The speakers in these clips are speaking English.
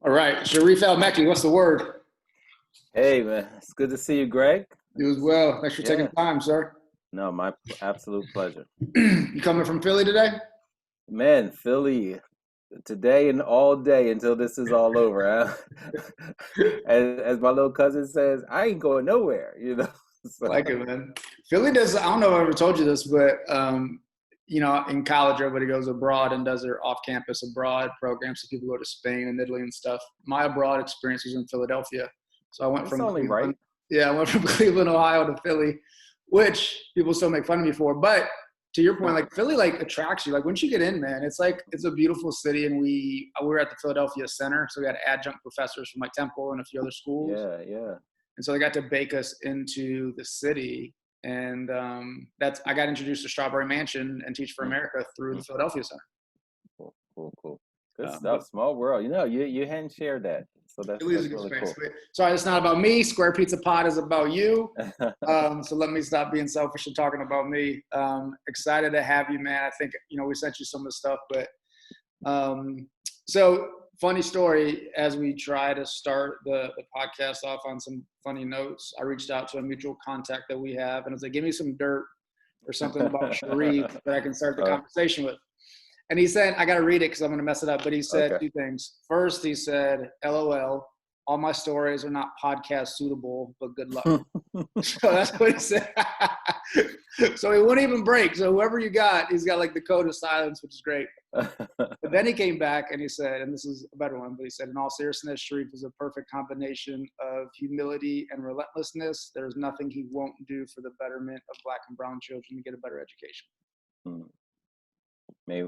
All right, Sharif El-Mekki, what's the word? Hey man, it's good to see you, Greg. You as well. Thanks for taking Yeah, time, sir. no, absolute pleasure. You coming from Philly today? Man, Philly today and all day until this is all over. As my little cousin says, I ain't going nowhere. I So like it, man. Philly does. I don't know if I ever told you this, but in college, everybody goes abroad and does their off-campus abroad programs. So people go to Spain and Italy and stuff. My abroad experience was in Philadelphia, so I went it's from only Cleveland. right. Yeah, I went from Cleveland, Ohio, to Philly, which people still make fun of me for. But to your point, like Philly, like attracts you. Like once you get in, man, it's like it's a beautiful city. And we were at the Philadelphia Center, so we had adjunct professors from like Temple and a few other schools, Yeah, yeah. and so they got to bake us into the city. And that's I got introduced to Strawberry Mansion and Teach for Mm, America through the mm, Philadelphia Center. cool, cool, cool. Good But stuff. Small world. You hadn't shared that, so that's Philly is a that's good really space. cool. But, sorry, it's not about me. Square Pizza Pod is about you. So let me stop being selfish and talking about me. Excited to have you, man. I think we sent you some of the stuff, but um, so funny story. As we try to start the podcast off on some funny notes, I reached out to a mutual contact that we have, and I was like, "Give me some dirt or something about Sharif that I can start the Uh, conversation with." And he said, I got to read it because I'm going to mess it up. But he said okay. two things. First, he said, LOL, all my stories are not podcast suitable, but good luck. So that's what he said. So he wouldn't even break. So whoever you got, he's got like the code of silence, which is great. But then he came back and he said, and this is a better one, but he said, in all seriousness, Sharif is a perfect combination of humility and relentlessness. There's nothing he won't do for the betterment of Black and brown children to get a better education. Maybe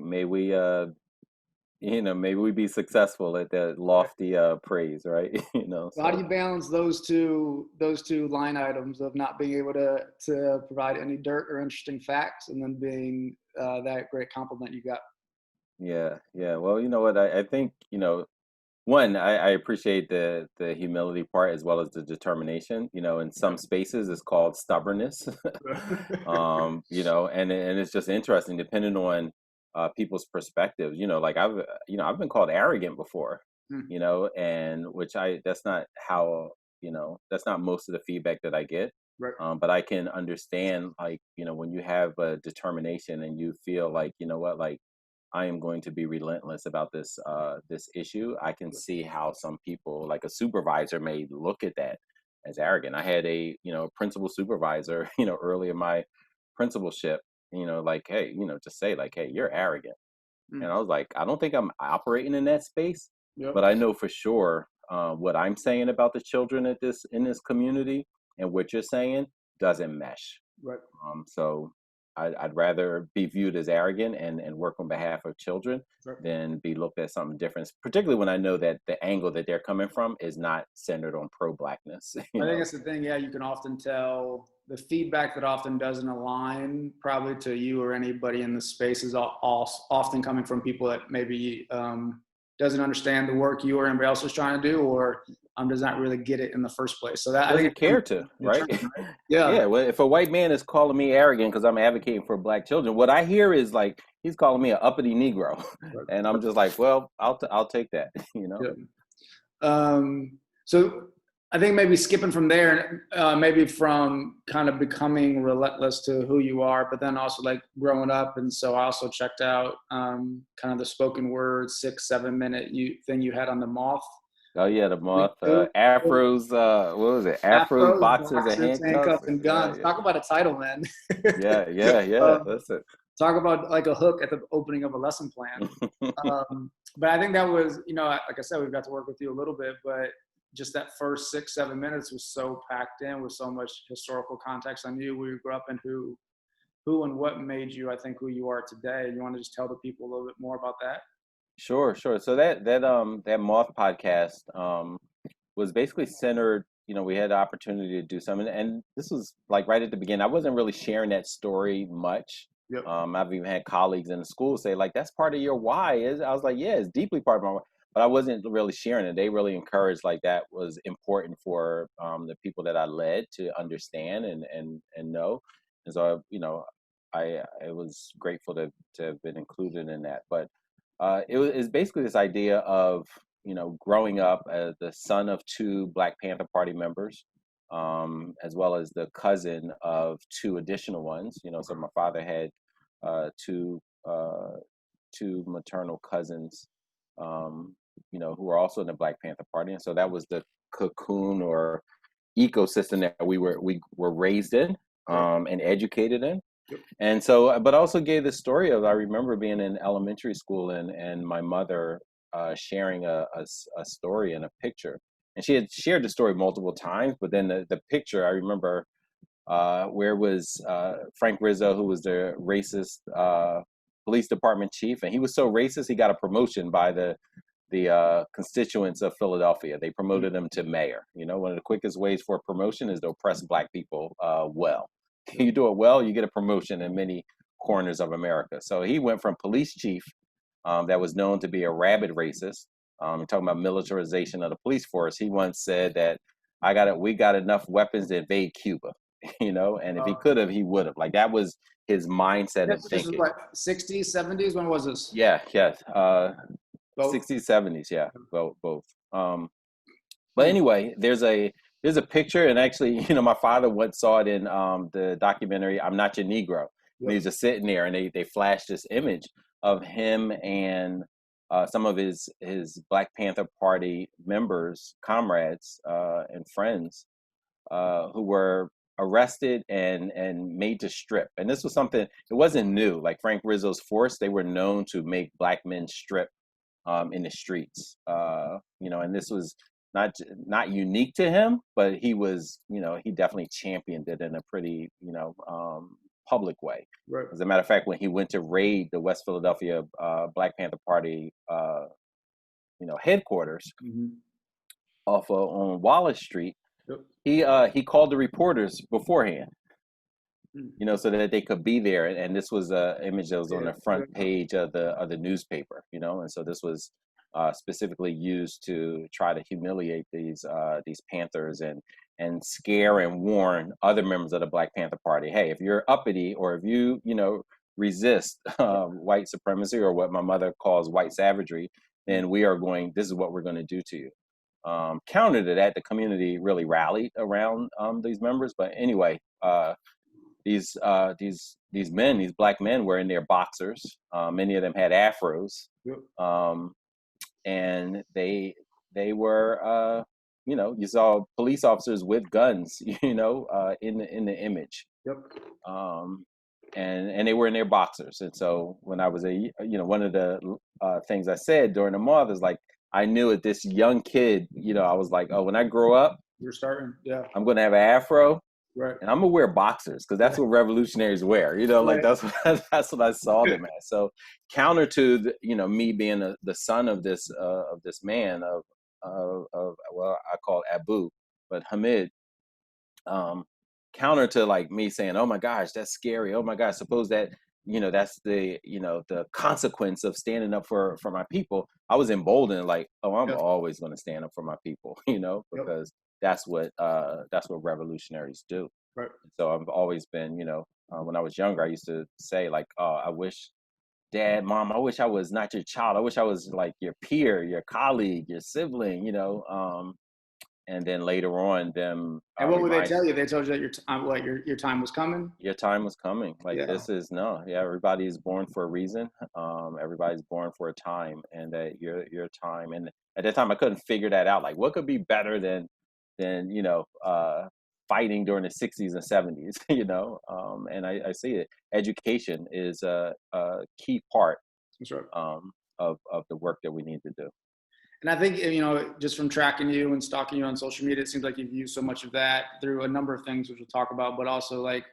we be successful at that Right. lofty praise, right? So how do So you balance those two line items of not being able to provide any dirt or interesting facts, and then being that great compliment you got? yeah, yeah. Well, you know what? I think, one, I appreciate the humility part as well as the determination. In some spaces it's called stubbornness. And it's just interesting depending on people's perspectives. Like I've been called arrogant before, Hmm. and which I that's not how, that's not most of the feedback that I get. Right. But I can understand, like, when you have a determination and you feel like, like, I am going to be relentless about this issue. I can see how some people, like a supervisor, may look at that as arrogant. I had a principal supervisor, early in my principalship, like, hey, just say like, hey, you're arrogant. And Hmm. I was like, I don't think I'm operating in that space, Yep. but I know for sure what I'm saying about the children at this in this community and what you're saying doesn't mesh. Right. So I'd rather be viewed as arrogant and work on behalf of children Right. than be looked at something different, particularly when I know that the angle that they're coming from is not centered on pro-blackness, I think that's the thing. Yeah, you can often tell the feedback that often doesn't align probably to you or anybody in the space is often coming from people that maybe doesn't understand the work you or anybody else is trying to do, or does not really get it in the first place. So that I think doesn't it comes care to, to the term, right? right? Yeah. Yeah, well, if a white man is calling me arrogant because I'm advocating for black children, what I hear is like he's calling me an uppity Negro, and I'm just like, well, I'll take that, Yeah. So I think maybe skipping from there, maybe from kind of becoming relentless to who you are, but then also like growing up. And so I also checked out kind of the spoken word 6 7 minute thing you had on the moth. Oh yeah, the Link moth, to afros, what was it? Afros, Afros, boxers, and boxers, handcuffs. handcuffs, and Yeah, guns. yeah, Talk about a title, man. yeah, yeah, yeah. um, That's it. talk about like a hook at the opening of a lesson plan. But I think that was, like I said, we've got to work with you a little bit, but just that first 6 7 minutes was so packed in with so much historical context on you, where you grew up, and who and what made you, I think, who you are today. You want to just tell the people a little bit more about that? Sure, sure. So that moth podcast was basically centered. We had the opportunity to do something, and this was like right at the beginning. I wasn't really sharing that story much. Yep. I've even had colleagues in the school say, like, that's part of your why. Is I was like, yeah, it's deeply part of my why, but I wasn't really sharing it. They really encouraged, like, that was important for the people that I led to understand and know. And so, I was grateful to have been included in that. But it's basically this idea of growing up as the son of two Black Panther Party members, as well as the cousin of two additional ones. So my father had two two maternal cousins, who were also in the Black Panther Party, and so that was the cocoon or ecosystem that we were raised in, and educated in. And so, but I also gave the story of, I remember being in elementary school and my mother sharing a story and a picture. And she had shared the story multiple times, but then the picture, I remember where was Frank Rizzo, who was the racist police department chief. And he was so racist, he got a promotion by the constituents of Philadelphia. They promoted him to mayor. One of the quickest ways for a promotion is to oppress Black people well. You do it well, you get a promotion in many corners of America. So he went from police chief that was known to be a rabid racist, talking about militarization of the police force. He once said that we got enough weapons to invade Cuba, and if he could have, he would have. Like, that was his mindset of This is thinking. what, 60s, 70s? When was this? Yeah, yes. Both? 60s, 70s, yeah, both. But anyway, there's a picture, and actually, my father once saw it in the documentary "I'm Not Your Negro." And he's just sitting there, and they flashed this image of him and some of his Black Panther Party members, comrades, and friends who were arrested and made to strip. And this was something, it wasn't new. Like Frank Rizzo's force, they were known to make Black men strip in the streets, and this was not unique to him, but he was, he definitely championed it in a pretty, public way. Right. As a matter of fact, when he went to raid the West Philadelphia Black Panther Party, headquarters off on Wallace Street, he called the reporters beforehand, so that they could be there. And this was an image that was on the front page of the newspaper, and so this was specifically used to try to humiliate these Panthers and scare and warn other members of the Black Panther Party. Hey, if you're uppity, or if you resist white supremacy, or what my mother calls white savagery, then this is what we're going to do to you. Counter to that, the community really rallied around these members. But anyway, these men, these Black men, were in their boxers. Many of them had afros, and they were, you saw police officers with guns, in the image. And they were in their boxers. And so when I was one of the things I said during the month is like, I knew at this young kid, I was like, oh, when I grow up, I'm going to have an afro. Right. And I'm gonna wear boxers, because that's what revolutionaries wear. Like that's what I saw them as. So counter to me being the son of this man of well, I call Abu, but Hamid. Counter to like me saying, oh my gosh, that's scary. Oh my gosh, suppose that that's the the consequence of standing up for my people. I was emboldened, like, oh, I'm always going to stand up for my people, because that's what revolutionaries do. Right. So I've always been, when I was younger, I used to say like, oh, I wish, Dad, Mom, I wish I was not your child. I wish I was like your peer, your colleague, your sibling, and then later on them. And what would they tell you? They told you that your time was coming? Your time was coming. Like, this is everybody's born for a reason. Everybody's born for a time, and that your time. And at that time I couldn't figure that out. Like, what could be better than fighting during the 60s and 70s, and I see it. Education is a key part. That's right. Of the work that we need to do. And I think, just from tracking you and stalking you on social media, it seems like you've used so much of that through a number of things, which we'll talk about, but also like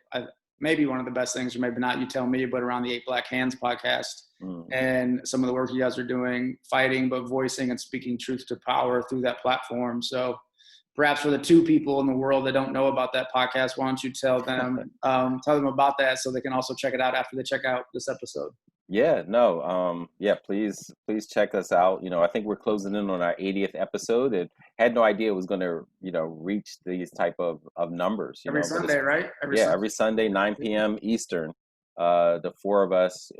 maybe one of the best things, or maybe not, you tell me, but around the 8 Black Hands podcast and some of the work you guys are doing, fighting, but voicing and speaking truth to power through that platform. So perhaps for the 2 people in the world that don't know about that podcast, why don't you tell them about that so they can also check it out after they check out this episode? Yeah, no, please check us out. I think we're closing in on our 80th episode, and had no idea it was going to, reach these type of numbers. Every Sunday, right? Every Sunday, 9 p.m. Eastern. The 4 of us,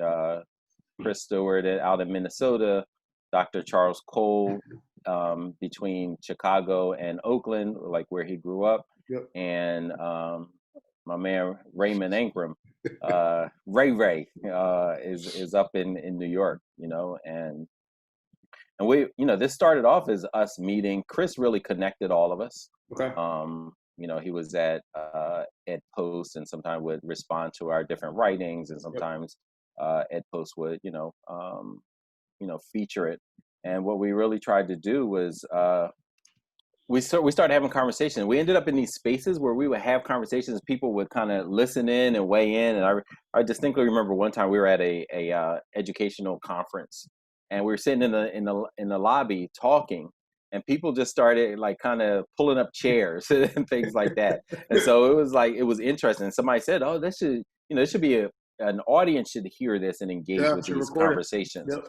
Chris Stewart out in Minnesota, Dr. Charles Cole between Chicago and Oakland, like where he grew up, Yep. and my man Raymond Ingram, Ray, is up in New York, and we, this started off as us meeting. Chris really connected all of us. Okay. He was at Ed Post, and sometimes would respond to our different writings, and sometimes Ed Post would, feature it. And what we really tried to do was we started having conversations. We ended up in these spaces where we would have conversations. People would kind of listen in and weigh in. And I distinctly remember one time we were at a educational conference, and we were sitting in the lobby talking, and people just started like kind of pulling up chairs and things like that. And so it was interesting. Somebody said, "Oh, this should be an audience should hear this and engage with these conversations." Yep.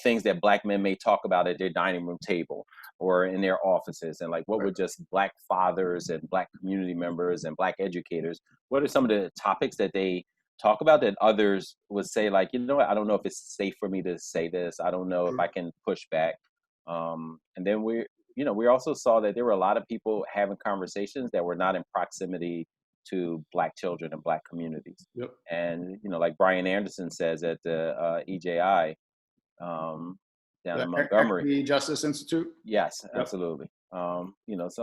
Things that Black men may talk about at their dining room table or in their offices, and like what would just Black fathers and Black community members and Black educators, what are some of the topics that they talk about that others would say, like, what, I don't know if it's safe for me to say this. I don't know if I can push back. And then we also saw that there were a lot of people having conversations that were not in proximity to Black children and Black communities. Yep. And, like Brian Anderson says at the EJI, down in Montgomery. Equity Justice Institute? Yes, absolutely. Some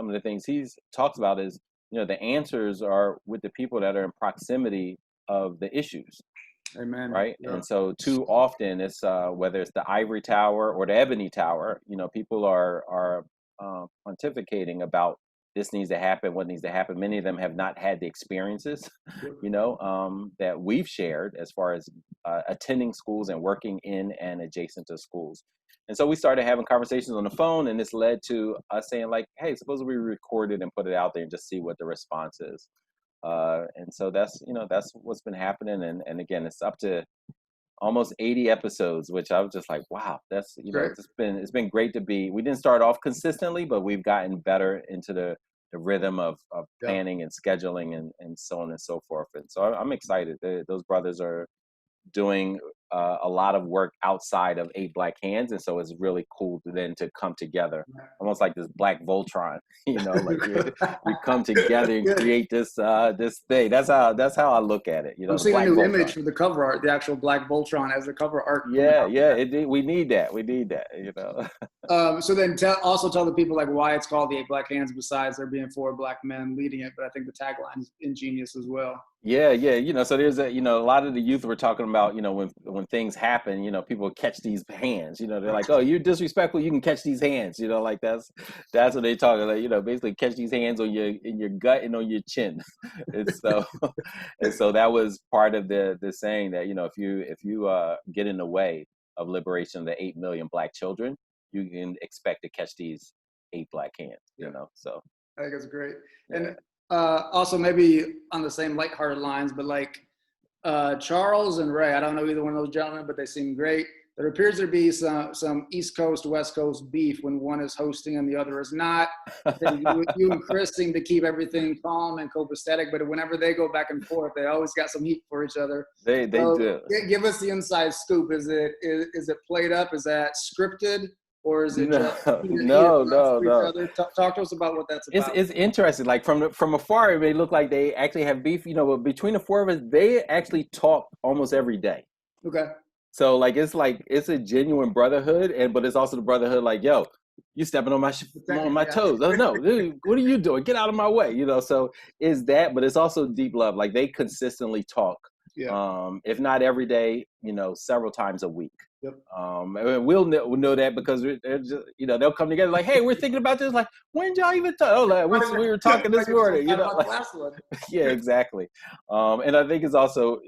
of the things he's talks about is, the answers are with the people that are in proximity of the issues. Amen. Right. Yep. And so too often it's whether it's the ivory tower or the ebony tower, people are pontificating about this needs to happen, what needs to happen. Many of them have not had the experiences, that we've shared as far as attending schools and working in and adjacent to schools. And so we started having conversations on the phone, and this led to us saying, like, hey, suppose we record it and put it out there and just see what the response is. And so that's what's been happening. And again, it's up to almost 80 episodes, which I was just like, wow, that's, it's been great to be. We didn't start off consistently, but we've gotten better into the rhythm of planning and scheduling and so on and so forth. And so I'm excited. Those brothers are doing a lot of work outside of 8 Black Hands, and so it's really cool to come together, almost like this Black Voltron, like we come together and create this thing. That's how I look at it. I'm seeing a new image for the cover art, the actual Black Voltron as the cover art. Yeah, we need that. So then also tell the people like why it's called the 8 Black Hands, besides there being 4 Black men leading it, but I think the tagline is ingenious as well. Yeah. So there's a lot of the youth were talking about, when things happen, people catch these hands, they're like, oh, you're disrespectful, you can catch these hands, like that's what they talk about, basically catch these hands in your gut and on your chin. And so that was part of the saying that, if you get in the way of liberation of the 8 million Black children, you can expect to catch these 8 Black hands, so. I think it's great. Yeah. And also maybe on the same lighthearted lines, but like Charles and Ray, I don't know either one of those gentlemen, but they seem great. There appears to be some East Coast, West Coast beef when one is hosting and the other is not. You and Chris seem to keep everything calm and copacetic, but whenever they go back and forth, they always got some heat for each other. They do. Give us the inside scoop. Is it played up? Is that scripted? Or is it just no. Talk to us about what that's about. It's interesting. Like from afar, it may look like they actually have beef, but between the 4 of us, they actually talk almost every day. Okay. So it's a genuine brotherhood, but it's also the brotherhood like, yo, you stepping on my toes. Oh no, dude, what are you doing? Get out of my way. So is that, but it's also deep love. Like they consistently talk. Yeah. If not every day, several times a week. Yep. We'll know that because just, they'll come together like, hey, we're thinking about this. Like, when did y'all even talk? Oh, like, we were talking this morning. Last one. Yeah, exactly. And I think it's also,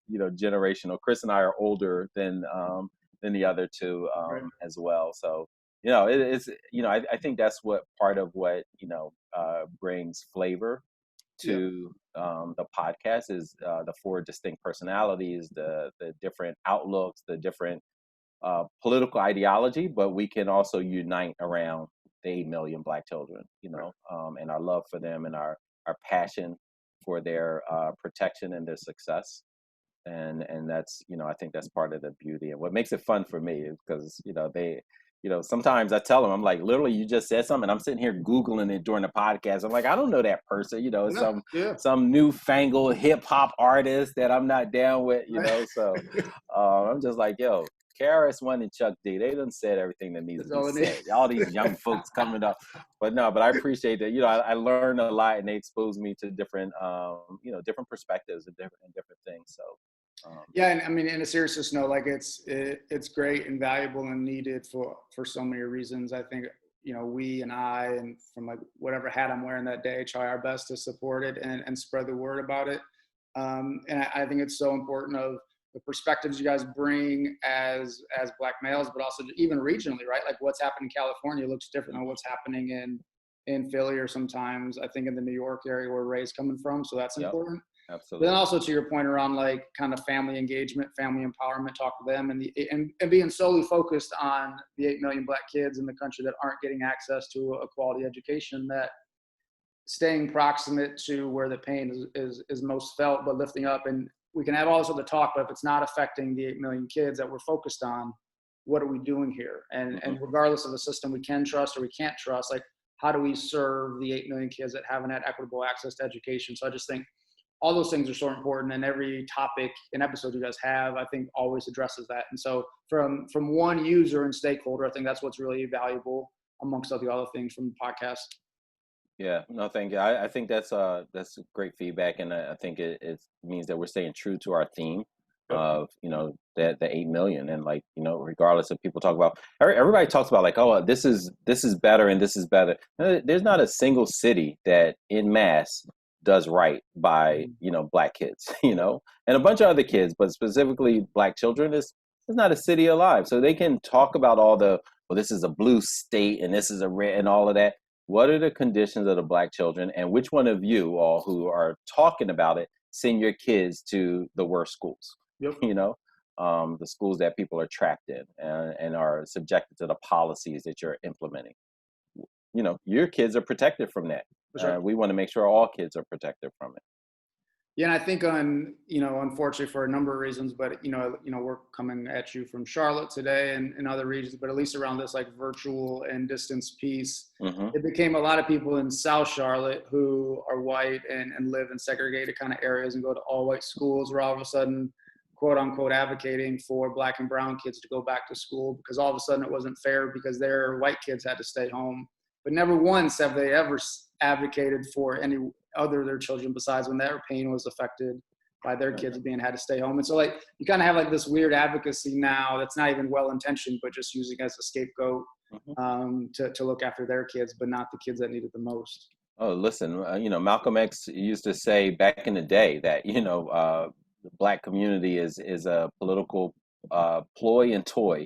generational. Chris and I are older than the other 2 right. as well. So, it's I think that's what part of what brings flavor to the podcast is the 4 distinct personalities, the different outlooks, the different political ideology, but we can also unite around the 8 million Black children, and our love for them and our passion for their protection and their success. And that's, I think that's part of the beauty and what makes it fun for me is because, sometimes I tell them, I'm like, literally, you just said something. I'm sitting here Googling it during the podcast. I'm like, I don't know that person, it's Yeah, yeah. some newfangled hip hop artist that I'm not down with, Right. So I'm just like, yo, KRS-One and Chuck D, they done said everything that needs That's to be all it needs. said. All these young folks coming up. But I appreciate that. I learned a lot, and they exposed me to different, different perspectives and different things. So, Yeah, and I mean, in a seriousness note, like it's great and valuable and needed for so many reasons. I think we and I, and from like whatever hat I'm wearing that day, try our best to support it and spread the word about it. And I think it's so important of the perspectives you guys bring as Black males, but also even regionally, right? Like what's happening in California looks different than what's happening in Philly, or sometimes I think in the New York area where Ray's coming from. So that's yep, important. But absolutely. then also to your point around like kind of family engagement, family empowerment, talk to them, and being solely focused on the 8 million Black kids in the country that aren't getting access to a quality education, that staying proximate to where the pain is most felt, but lifting up. And we can have all this other talk, but if it's not affecting the 8 million kids that we're focused on, what are we doing here? And regardless of the system we can trust or we can't trust, like how do we serve the 8 million kids that haven't had equitable access to education? So I just think all those things are so important, and every topic and episode you guys have, I think, always addresses that. And so from one user and stakeholder, I think that's what's really valuable amongst all the other things from the podcast. Yeah, no, thank you. I think that's great feedback, and I think it means that we're staying true to our theme Yep. of that the 8 million, and like regardless of people talk about, everybody talks about like, oh, this is better and this is better. There's not a single city that in mass does right by Black kids, and a bunch of other kids, but specifically Black children. Is not a city alive, so they can talk about all the, well, this is a blue state and this is a red and all of that. What are the conditions of the Black children, and which one of you all who are talking about it send your kids to the worst schools? Yep. The schools that people are trapped in and are subjected to the policies that you're implementing. Your kids are protected from that. Sure. We want to make sure all kids are protected from it. Yeah, and I think unfortunately for a number of reasons, but we're coming at you from Charlotte today and other regions, but at least around this like virtual and distance piece, it became a lot of people in South Charlotte who are white and live in segregated kind of areas and go to all white schools, were all of a sudden, quote unquote, advocating for Black and brown kids to go back to school because all of a sudden it wasn't fair because their white kids had to stay home. But never once have they ever advocated for any other their children besides when their pain was affected by their kids being had to stay home. And so like you kind of have like this weird advocacy now that's not even well intentioned, but just using as a scapegoat to look after their kids, but not the kids that need it the most. Oh, listen, Malcolm X used to say back in the day that the Black community is a political ploy and toy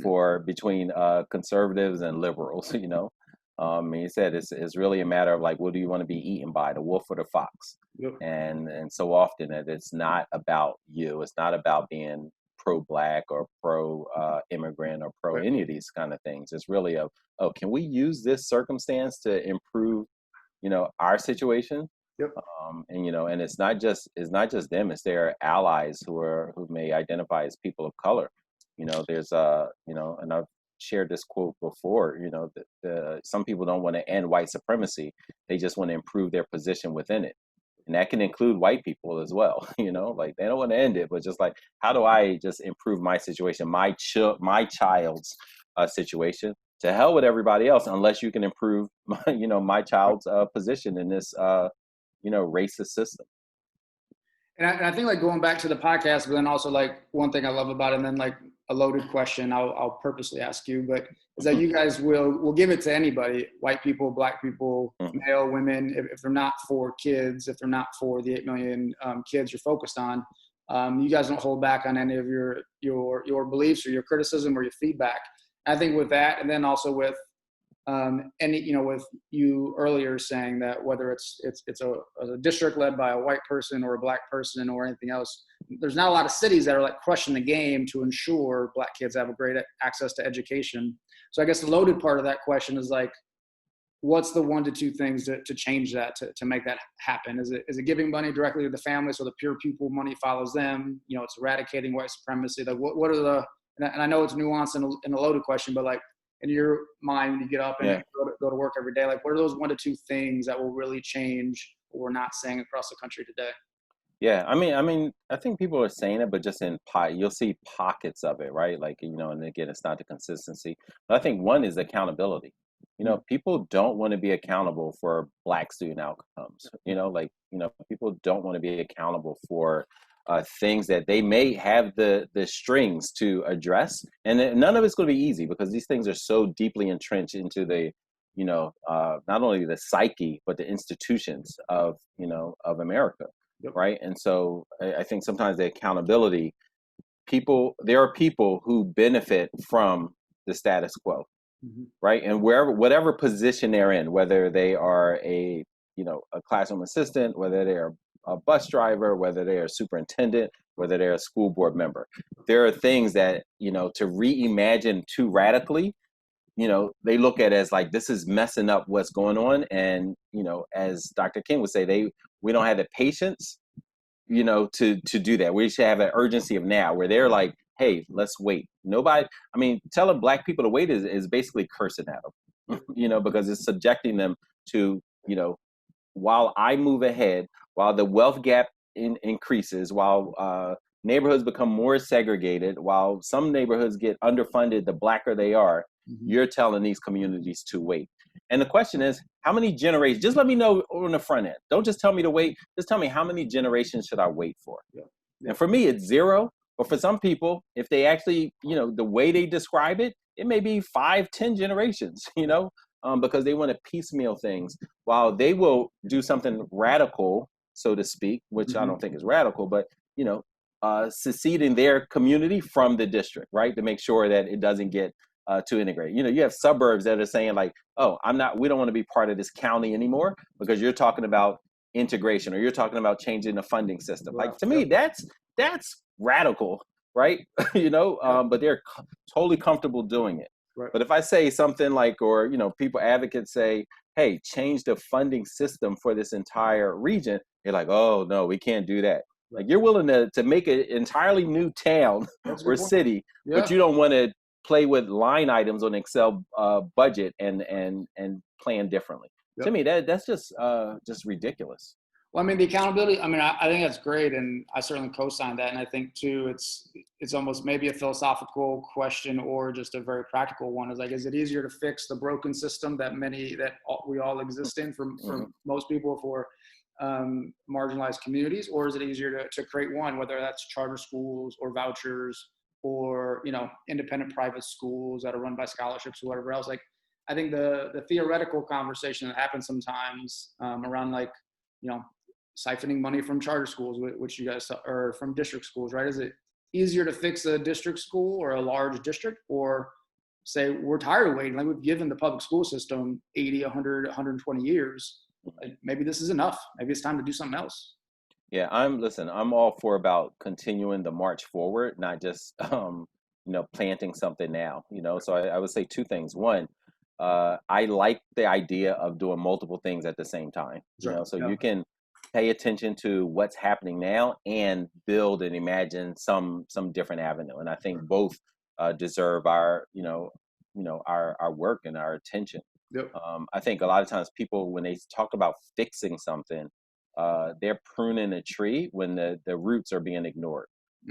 for between conservatives and liberals. He said it's really a matter of like, what do you want to be eaten by, the wolf or the fox? Yep. And so often that it's not about you. It's not about being pro-Black or pro-immigrant or pro any of these kind of things. It's really can we use this circumstance to improve, our situation? Yep. And it's not just them. It's their allies who may identify as people of color. There's and I've shared this quote before, that some people don't want to end white supremacy. They just want to improve their position within it. And that can include white people as well. Like they don't want to end it, but just like, how do I just improve my situation, my child's situation? To hell with everybody else, unless you can improve my child's position in this racist system. And I think like going back to the podcast, but then also like one thing I love about it, and then like a loaded question I'll purposely ask you, but is that you guys will give it to anybody, white people, Black people, male, women, if they're not for kids, if they're not for the 8 million kids you're focused on, you guys don't hold back on any of your beliefs or your criticism or your feedback. I think with that, and then also with with you earlier saying that whether it's a district led by a white person or a Black person or anything else, there's not a lot of cities that are like crushing the game to ensure Black kids have a great access to education. So I guess the loaded part of that question is like, what's the 1 to 2 things to change that, to make that happen? Is it giving money directly to the family so the pure pupil money follows them? It's eradicating white supremacy. Like what are the, and I know it's nuanced in a loaded question, but like, in your mind when you get up and Yeah. go to work every day? Like, what are those 1 to 2 things that will really change what we're not seeing across the country today? Yeah, I think people are saying it, but just in you'll see pockets of it, right? Like, and again, it's not the consistency. But I think one is accountability. Mm. People don't want to be accountable for Black student outcomes. People don't want to be accountable for things that they may have the strings to address, and none of it's going to be easy because these things are so deeply entrenched into the, not only the psyche but the institutions of America, Yep. right? And so I think sometimes the accountability, there are people who benefit from the status quo, Mm-hmm. right? And whatever position they're in, whether they are a classroom assistant, whether they're a bus driver, whether they're a superintendent, whether they're a school board member, there are things that, to reimagine too radically, they look at it as like, this is messing up what's going on. And, as Dr. King would say, we don't have the patience, to do that. We should have an urgency of now where they're like, hey, let's wait. Telling Black people to wait is basically cursing at them, because it's subjecting them to, while I move ahead, while the wealth gap increases, while neighborhoods become more segregated, while some neighborhoods get underfunded, the Blacker they are, Mm-hmm. you're telling these communities to wait. And the question is, how many generations? Just let me know on the front end. Don't just tell me to wait. Just tell me, how many generations should I wait for? Yeah. Yeah. And for me, it's 0. But for some people, if they actually, the way they describe it, it may be 5, 10 generations, because they want to piecemeal things, while they will do something radical, so to speak, which I don't think is radical, but, secede in their community from the district, right? To make sure that it doesn't get too integrated. You have suburbs that are saying like, oh, we don't want to be part of this county anymore because you're talking about integration, or you're talking about changing the funding system. Wow. Like, to me, that's radical, right? But they're totally comfortable doing it. Right. But if I say something like, or, people advocates say, hey, change the funding system for this entire region, they're like, oh, no, we can't do that. Right. Like, you're willing to make an entirely new town or city, but you don't want to play with line items on Excel budget and plan differently. Yep. To me, that's just ridiculous. Well, the accountability, I think that's great, and I certainly co-sign that. And I think too, it's almost maybe a philosophical question or just a very practical one. Is like, is it easier to fix the broken system that we all exist in for most people, for marginalized communities, or is it easier to create one, whether that's charter schools or vouchers or independent private schools that are run by scholarships or whatever else? Like, I think the theoretical conversation that happens sometimes around like siphoning money from charter schools, which you guys, or from district schools, right? Is it easier to fix a district school or a large district, or say we're tired of waiting? Like, we've given the public school system 80, 100, 120 years. Like, maybe this is enough. Maybe it's time to do something else. Yeah, I'm all for about continuing the march forward, not just planting something now. So I would say 2 things. One, I like the idea of doing multiple things at the same time. So you can pay attention to what's happening now and build and imagine some different avenue. And I think both deserve our our work and our attention. Yep. I think a lot of times people, when they talk about fixing something, they're pruning a tree when the roots are being ignored,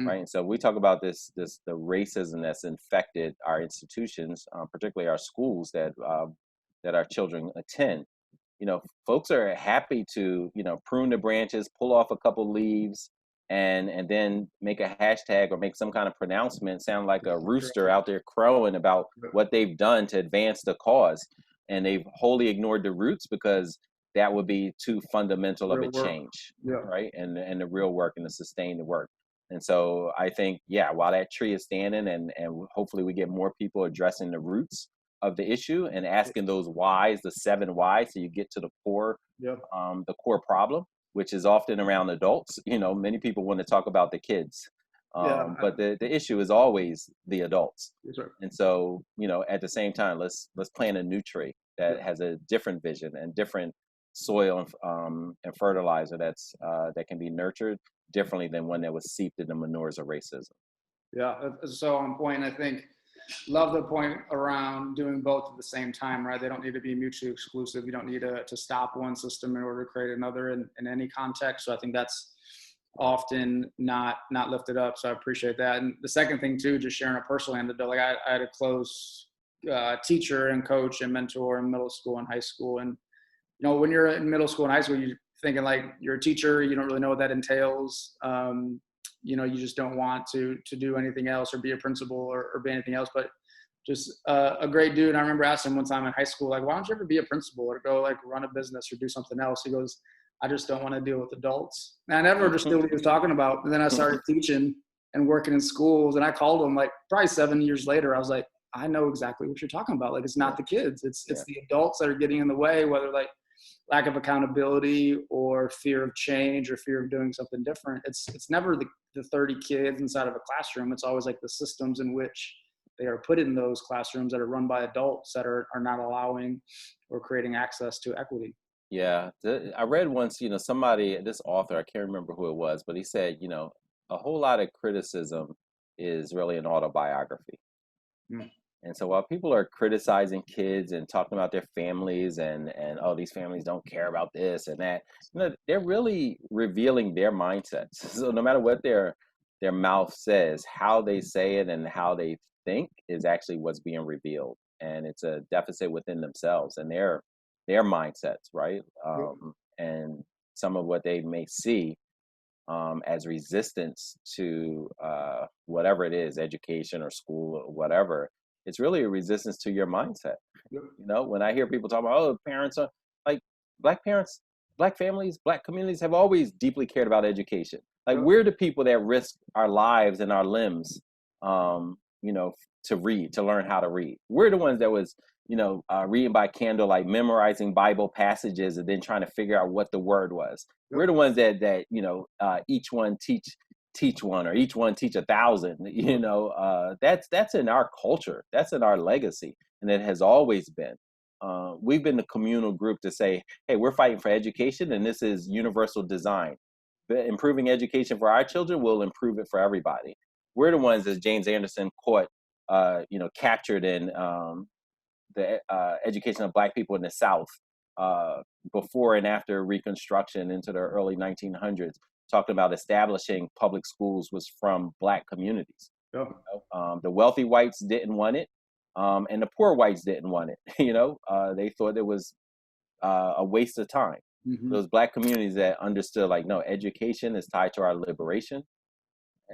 right? And so we talk about the racism that's infected our institutions, particularly our schools that our children attend. Folks are happy to prune the branches, pull off a couple leaves, and then make a hashtag or make some kind of pronouncement sound like a rooster out there crowing about what they've done to advance the cause, and they've wholly ignored the roots because that would be too fundamental of a change, right? And the real work and the sustained work. And so I think, while that tree is standing, and hopefully we get more people addressing the roots of the issue and asking those whys, the 7 whys, so you get to the core, the core problem, which is often around adults. Many people want to talk about the kids, but the issue is always the adults. Right. And so, at the same time, let's plant a new tree that has a different vision and different soil and fertilizer that can be nurtured differently than one that was seeped in the manures of racism. Yeah, that's so on point. I think love the point around doing both at the same time, right? They don't need to be mutually exclusive. You don't need to stop one system in order to create another in any context. So I think that's often not lifted up. So I appreciate that. And the second thing too, just sharing a personal anecdote, like I had a close teacher and coach and mentor in middle school and high school. And, you know, when you're in middle school and high school, you're thinking like you're a teacher, you don't really know what that entails. You know, you just don't want to do anything else or be a principal or be anything else, but just a great dude. And I remember asking him one time in high school, like, why don't you ever be a principal or go like run a business or do something else? He goes, I just don't want to deal with adults. And I never understood what he was talking about. And then I started teaching and working in schools, and I called him like probably 7 years later. I was like, I know exactly what you're talking about. Like, it's not the kids, it's the adults that are getting in the way, whether like lack of accountability or fear of change or fear of doing something different. It's never the 30 kids inside of a classroom. It's always like the systems in which they are put in those classrooms that are run by adults that are not allowing or creating access to equity. Yeah, I read once, somebody, this author, I can't remember who it was, but he said, a whole lot of criticism is really an autobiography. Mm. And so while people are criticizing kids and talking about their families and oh, these families don't care about this and that, they're really revealing their mindsets. So no matter what their mouth says, how they say it and how they think is actually what's being revealed. And it's a deficit within themselves and their mindsets, right? And some of what they may see as resistance to whatever it is, education or school or whatever. It's really a resistance to your mindset. Yep. When I hear people talk about, oh, parents are like Black parents, Black families, Black communities have always deeply cared about education. Like we're the people that risk our lives and our limbs, to read, to learn how to read. We're the ones that was, reading by candlelight, memorizing Bible passages, and then trying to figure out what the word was. Yep. We're the ones that each one teach one, or each one teach 1,000. That's in our culture. That's in our legacy, and it has always been. We've been the communal group to say, hey, we're fighting for education, and this is universal design. Improving education for our children will improve it for everybody. We're the ones, as James Anderson caught, captured in the education of Black people in the South before and after Reconstruction into the early 1900s, talking about establishing public schools was from Black communities. Oh. The wealthy whites didn't want it, and the poor whites didn't want it. They thought it was a waste of time. Mm-hmm. Those Black communities that understood, like, no, education is tied to our liberation,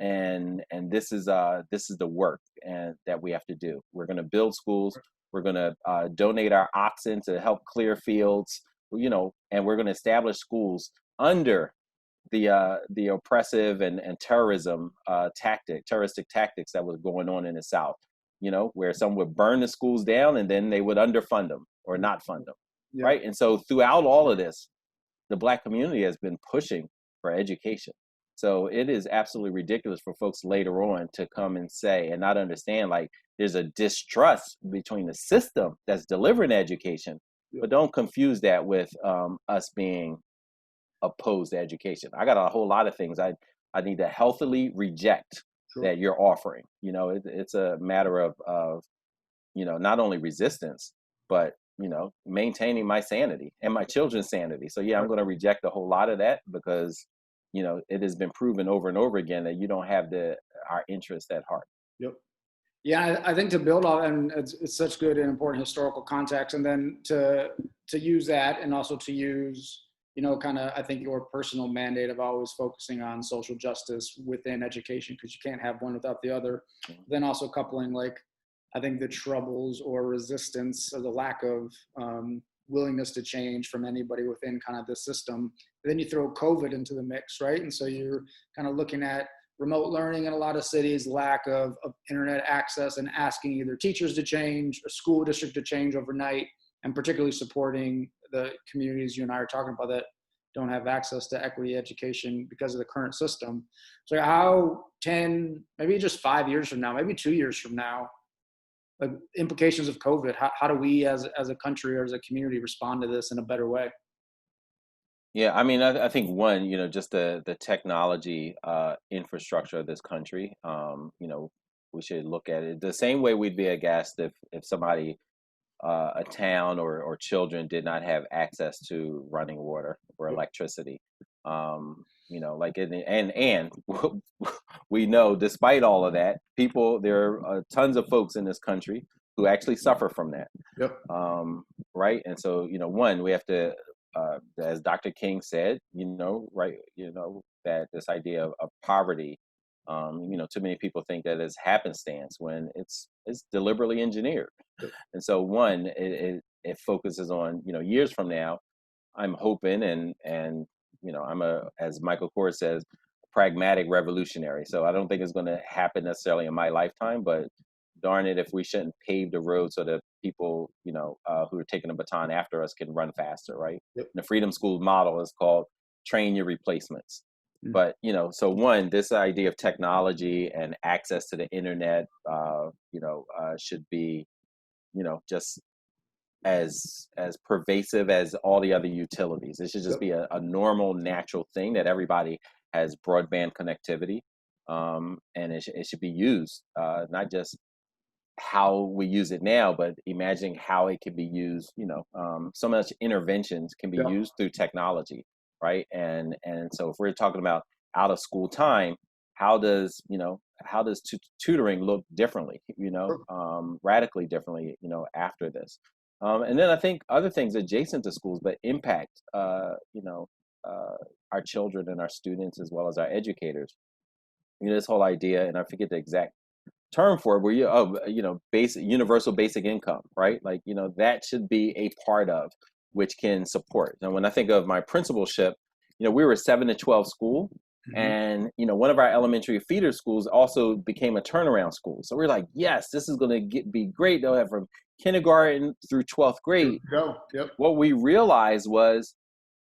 and this is the work and that we have to do. We're going to build schools. We're going to donate our oxen to help clear fields, and we're going to establish schools under the oppressive and terroristic tactics that was going on in the South, where some would burn the schools down and then they would underfund them or not fund them. Yeah. Right. And so throughout all of this, the Black community has been pushing for education. So it is absolutely ridiculous for folks later on to come and say and not understand, like, there's a distrust between the system that's delivering education, but don't confuse that with us being opposed to education. I got a whole lot of things I need to healthily reject that you're offering. It's a matter of not only resistance, but maintaining my sanity and my children's sanity. So yeah, I'm going to reject a whole lot of that because it has been proven over and over again that you don't have our interest at heart. Yep. Yeah, I think to build on, and it's such good and important historical context, and then to use that, and also to use, kind of, I think your personal mandate of always focusing on social justice within education, because you can't have one without the other. Then also coupling, like, I think the troubles or resistance or the lack of willingness to change from anybody within kind of the system. And then you throw COVID into the mix, right? And so you're kind of looking at remote learning in a lot of cities, lack of internet access, and asking either teachers to change, a school district to change overnight, and particularly supporting the communities you and I are talking about that don't have access to equity education because of the current system. So how 10, maybe just 5 years from now, maybe 2 years from now, like, implications of COVID, how do we as a country or as a community respond to this in a better way? Yeah, I mean, I think one, just the technology infrastructure of this country, we should look at it the same way we'd be aghast if somebody, a town or children did not have access to running water or electricity. Like and we know, despite all of that, there are tons of folks in this country who actually suffer from that. Yep. Right. And so, one, we have to, as Dr. King said, right, that this idea of poverty, too many people think that it's happenstance when it's deliberately engineered. And so, one, it focuses on, years from now, I'm hoping, and I'm as Michael Kors says, pragmatic revolutionary. So I don't think it's going to happen necessarily in my lifetime, but darn it if we shouldn't pave the road so that people, who are taking the baton after us can run faster, right? Yep. The Freedom School model is called train your replacements. Mm. But, so one, this idea of technology and access to the internet, should be, just as pervasive as all the other utilities. It should just be a normal, natural thing that everybody has broadband connectivity, and it should be used, not just how we use it now, but imagining how it can be used. So much interventions can be used through technology, right? And so if we're talking about out of school time, how does tutoring look differently? Radically differently. After this. And then I think other things adjacent to schools, but impact, our children and our students as well as our educators. This whole idea, and I forget the exact term for it, where basic universal basic income, right? Like, that should be a part of which can support. And when I think of my principalship, we were a 7 to 12 school. Mm-hmm. And, one of our elementary feeder schools also became a turnaround school. So we're like, yes, this is going to be great. They'll have from kindergarten through 12th grade. Yep. What we realized was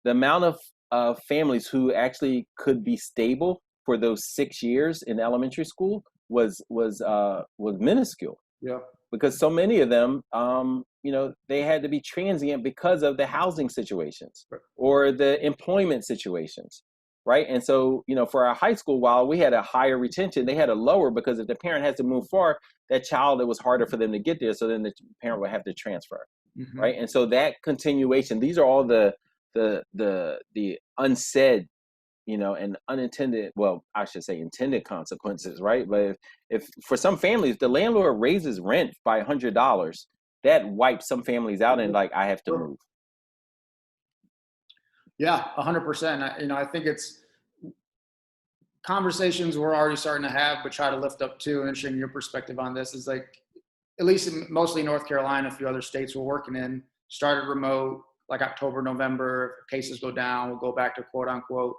the amount of families who actually could be stable for those 6 years in elementary school was minuscule. Yeah. Because so many of them, they had to be transient because of the housing situations, right, or the employment situations. Right. And so, for our high school, while we had a higher retention, they had a lower, because if the parent has to move far, that child, it was harder for them to get there. So then the parent would have to transfer. Mm-hmm. Right. And so that continuation, these are all the unsaid, and unintended, well, I should say intended consequences. Right. But if for some families, the landlord raises rent by $100, that wipes some families out, and like, I have to move. Yeah, 100%. I think it's conversations we're already starting to have, but try to lift up too. And sharing your perspective on this is like, at least mostly North Carolina, a few other states we're working in, started remote, like October, November. If cases go down, we'll go back to quote unquote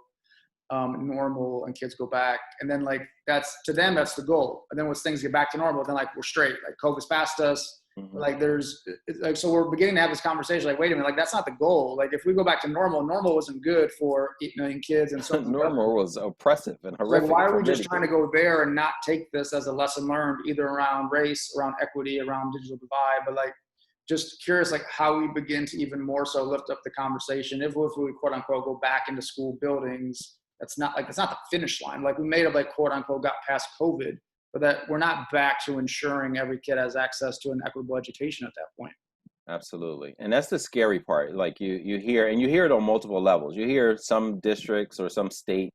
normal, and kids go back. And then like, that's, to them, that's the goal. And then once things get back to normal, then like, we're straight, like COVID's past us. Mm-hmm. Like so we're beginning to have this conversation, like, wait a minute, like, that's not the goal. Like, if we go back to normal wasn't good for 8 million kids. And so normal was oppressive and horrific. Like, why are we just trying to go there and not take this as a lesson learned, either around race, around equity, around digital divide? But like, just curious, like, how we begin to even more so lift up the conversation. If we quote unquote go back into school buildings, it's not the finish line. Like, we may have, like, quote unquote got past COVID, but that we're not back to ensuring every kid has access to an equitable education at that point. Absolutely. And that's the scary part. Like, you hear it on multiple levels. You hear some districts or some state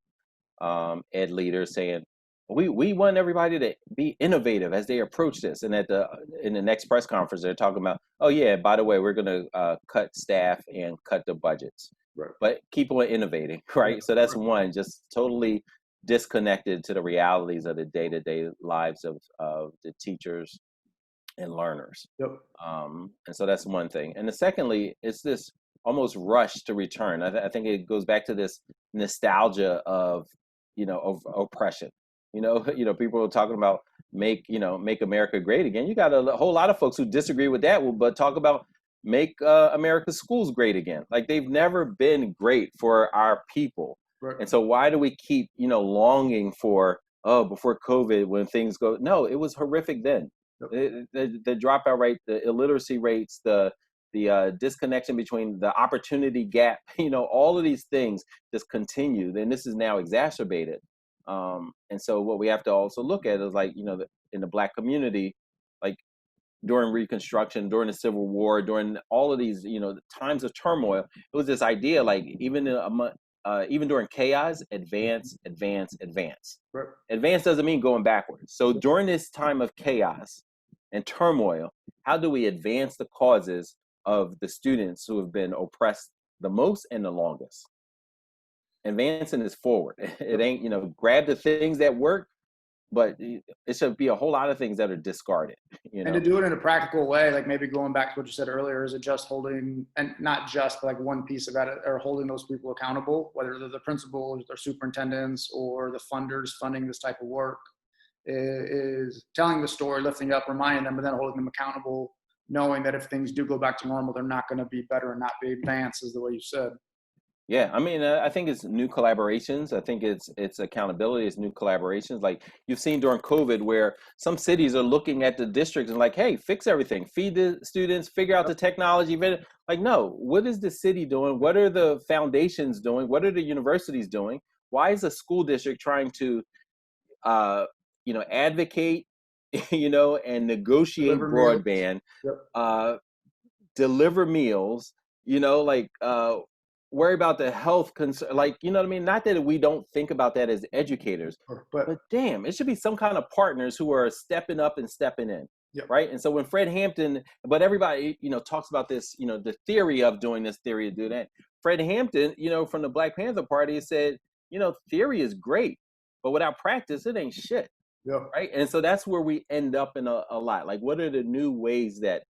ed leaders saying, we want everybody to be innovative as they approach this. And in the next press conference, they're talking about, oh yeah, by the way, we're going to cut staff and cut the budgets. Right. But keep on innovating, right? So that's one, just totally disconnected to the realities of the day-to-day lives of the teachers and learners. Yep. And so that's one thing. And the secondly, it's this almost rush to return. I think it goes back to this nostalgia of oppression. People are talking about make America great again. You got a whole lot of folks who disagree with that, but talk about make America's schools great again. Like, they've never been great for our people. Right. And so why do we keep, longing for, before COVID, when things go? No, it was horrific then. Yep. The dropout rate, the illiteracy rates, the disconnection between the opportunity gap, all of these things just continue. And this is now exacerbated. And so what we have to also look at is, like, in the Black community, like during Reconstruction, during the Civil War, during all of these, times of turmoil, it was this idea, like even during chaos, advance, advance, advance. Right. Advance doesn't mean going backwards. So during this time of chaos and turmoil, how do we advance the causes of the students who have been oppressed the most and the longest? Advancing is forward. It ain't, grab the things that work, but it should be a whole lot of things that are discarded. And to do it in a practical way, like maybe going back to what you said earlier, is it just holding, and not just, but like one piece of that, or holding those people accountable, whether they're the principals or superintendents or the funders funding this type of work, is telling the story, lifting up, reminding them, but then holding them accountable, knowing that if things do go back to normal, they're not going to be better and not be advanced, is the way you said. Yeah, I mean, I think it's new collaborations. I think it's accountability. It's new collaborations. Like you've seen during COVID, where some cities are looking at the districts and like, hey, fix everything, feed the students, figure out the technology. Like, no, what is the city doing? What are the foundations doing? What are the universities doing? Why is a school district trying to, advocate, and negotiate Deliver broadband, deliver meals, worry about the health concern, like, you know what I mean? Not that we don't think about that as educators, but damn, it should be some kind of partners who are stepping up and stepping in. Yep. Right. And so when Fred Hampton, but everybody, talks about this, the theory of doing this, theory of doing that. Fred Hampton, from the Black Panther Party said, theory is great, but without practice, it ain't shit. Yeah. Right. And so that's where we end up in a lot. Like, what are the new ways that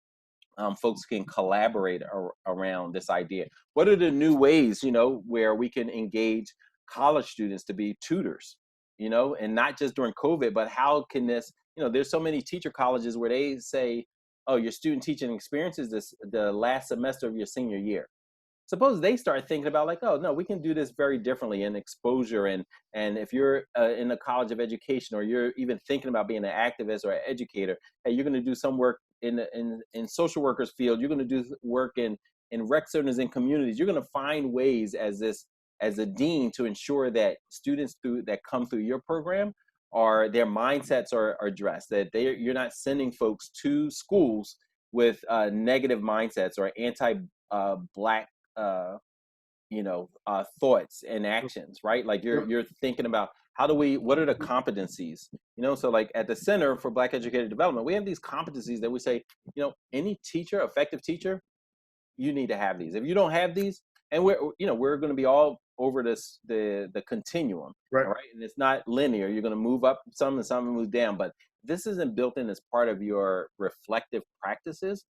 folks can collaborate around this idea? What are the new ways, where we can engage college students to be tutors, and not just during COVID, but how can this, there's so many teacher colleges where they say, oh, your student teaching experience is the last semester of your senior year. Suppose they start thinking about like, oh no, we can do this very differently in exposure. And if you're in the College of Education, or you're even thinking about being an activist or an educator, hey, you're going to do some work in social workers field. You're going to do work in rec centers and communities. You're going to find ways as a dean to ensure that students that come through your program their mindsets are addressed, that you're not sending folks to schools with negative mindsets or anti-Black thoughts and actions, right? Like you're thinking about what are the competencies, so like at the Center for Black Educator Development, we have these competencies that we say, any teacher, effective teacher, you need to have these. If you don't have these, and we're going to be all over the continuum, right? And it's not linear. You're going to move up some and some move down, but this isn't built in as part of your reflective practices,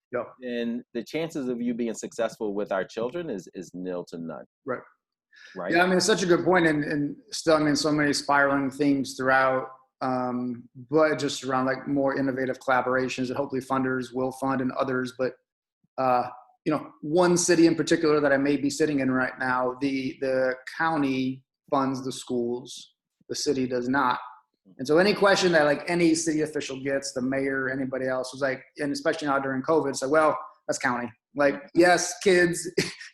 and the chances of you being successful with our children is nil to none. Right. Right. Yeah, I mean, it's such a good point, and still, I mean, so many spiraling themes throughout, but just around like more innovative collaborations that hopefully funders will fund, and others. But one city in particular that I may be sitting in right now, the county funds the schools, the city does not. And so any question that like any city official gets, the mayor, anybody else, was like, and especially now during COVID, it's like, well, that's county. Like, yes, kids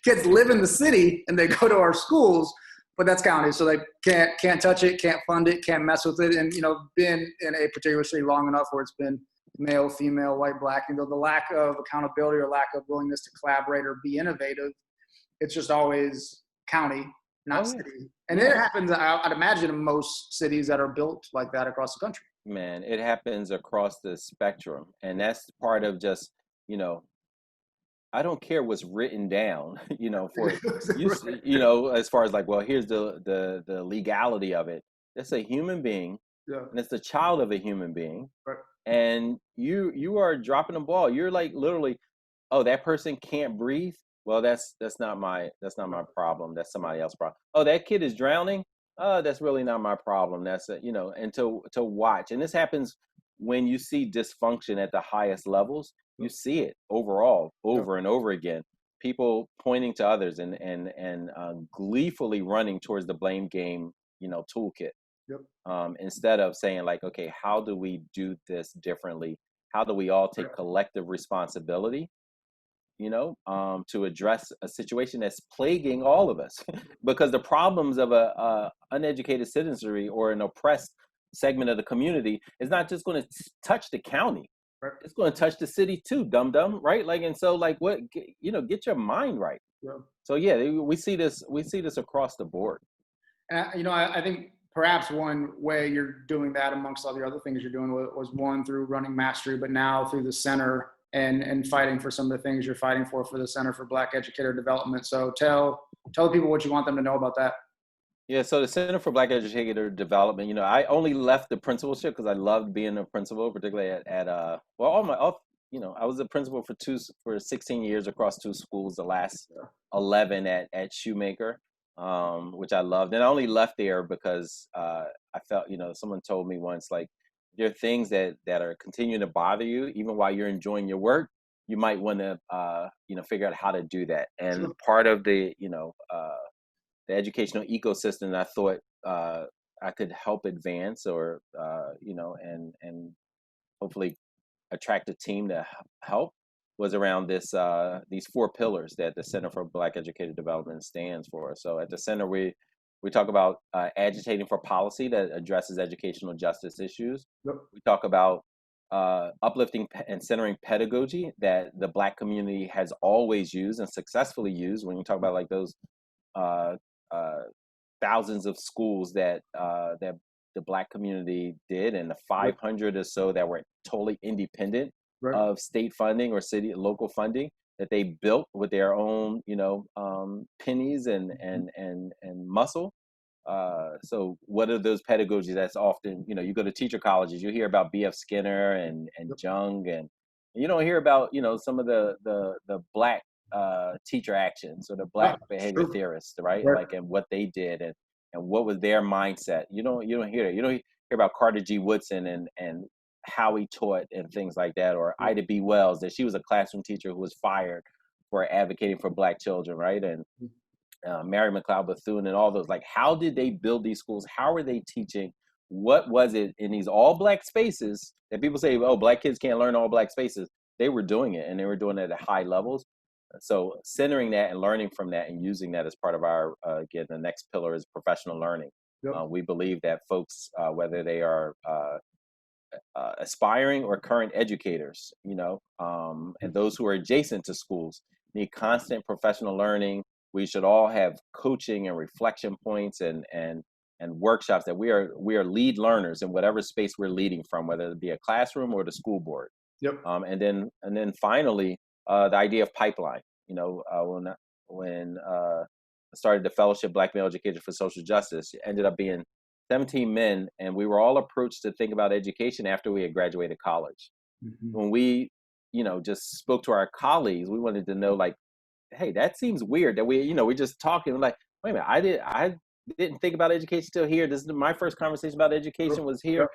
live in the city and they go to our schools, but that's county. So they can't touch it, can't fund it, can't mess with it. And, been in a particular city long enough where it's been male, female, white, Black, the lack of accountability or lack of willingness to collaborate or be innovative, it's just always county, not city. And it happens, I'd imagine, in most cities that are built like that across the country. Man, it happens across the spectrum. And that's part of just, I don't care what's written down, for as far as like, well, here's the legality of it. It's a human being, and it's the child of a human being, and you are dropping the ball. You're like literally, oh, that person can't breathe. Well, that's not my problem. That's somebody else's problem. Oh, that kid is drowning. Oh, that's really not my problem. That's and to watch, and this happens when you see dysfunction at the highest levels. You see it overall, over and over again. People pointing to others and gleefully running towards the blame game, toolkit. Instead of saying like, okay, how do we do this differently? How do we all take collective responsibility? To address a situation that's plaguing all of us, because the problems of a uneducated citizenry or an oppressed segment of the community is not just going to touch the county. Right. It's going to touch the city too, dum dum, right? Like, and so like, get your mind right. Yeah. So yeah, we see this across the board. And I think perhaps one way you're doing that amongst all the other things you're doing was one through running Mastery, but now through the center and fighting for some of the things you're fighting for the Center for Black Educator Development. So tell the people what you want them to know about that. Yeah, so the Center for Black Educator Development, I only left the principalship because I loved being a principal, particularly at I was a principal for 16 years across 2 schools, the last 11 at Shoemaker, which I loved. And I only left there because I felt, someone told me once, like, there are things that are continuing to bother you, even while you're enjoying your work. You might want to, figure out how to do that. And part of the educational ecosystem I thought I could help advance or and hopefully attract a team to help was around these 4 pillars that the Center for Black Educator Development stands for. So at the center we talk about agitating for policy that addresses educational justice issues. Yep. We talk about uplifting and centering pedagogy that the Black community has always used and successfully used. When you talk about like those thousands of schools that the Black community did, and the 500 or so that were totally independent of state funding or city local funding that they built with their own pennies and muscle. So what are those pedagogies that's often, you go to teacher colleges, you hear about B.F. Skinner and Jung, and you don't hear about some of the Black teacher actions or the Black behavior theorists, right? Like, and what they did and what was their mindset. You don't hear that. You don't hear about Carter G. Woodson and how he taught and things like that, or Ida B. Wells, that she was a classroom teacher who was fired for advocating for Black children, right? And Mary McLeod Bethune and all those. Like, how did they build these schools? How were they teaching? What was it in these all Black spaces that people say, oh, Black kids can't learn all Black spaces? They were doing it, and they were doing it at high levels. So centering that and learning from that and using that as part of our, again, the next pillar is professional learning. Yep. We believe that folks, whether they are aspiring or current educators, and those who are adjacent to schools, need constant professional learning. We should all have coaching and reflection points and workshops that we are lead learners in whatever space we're leading from, whether it be a classroom or the school board. Yep. And then finally, the idea of pipeline. When I started the Fellowship Black Male Educators for Social Justice, it ended up being 17 men, and we were all approached to think about education after we had graduated college. Mm-hmm. When we, just spoke to our colleagues, we wanted to know, like, hey, that seems weird that we're just talking. We're like, wait a minute, I didn't think about education till here. This is my first conversation about education was here.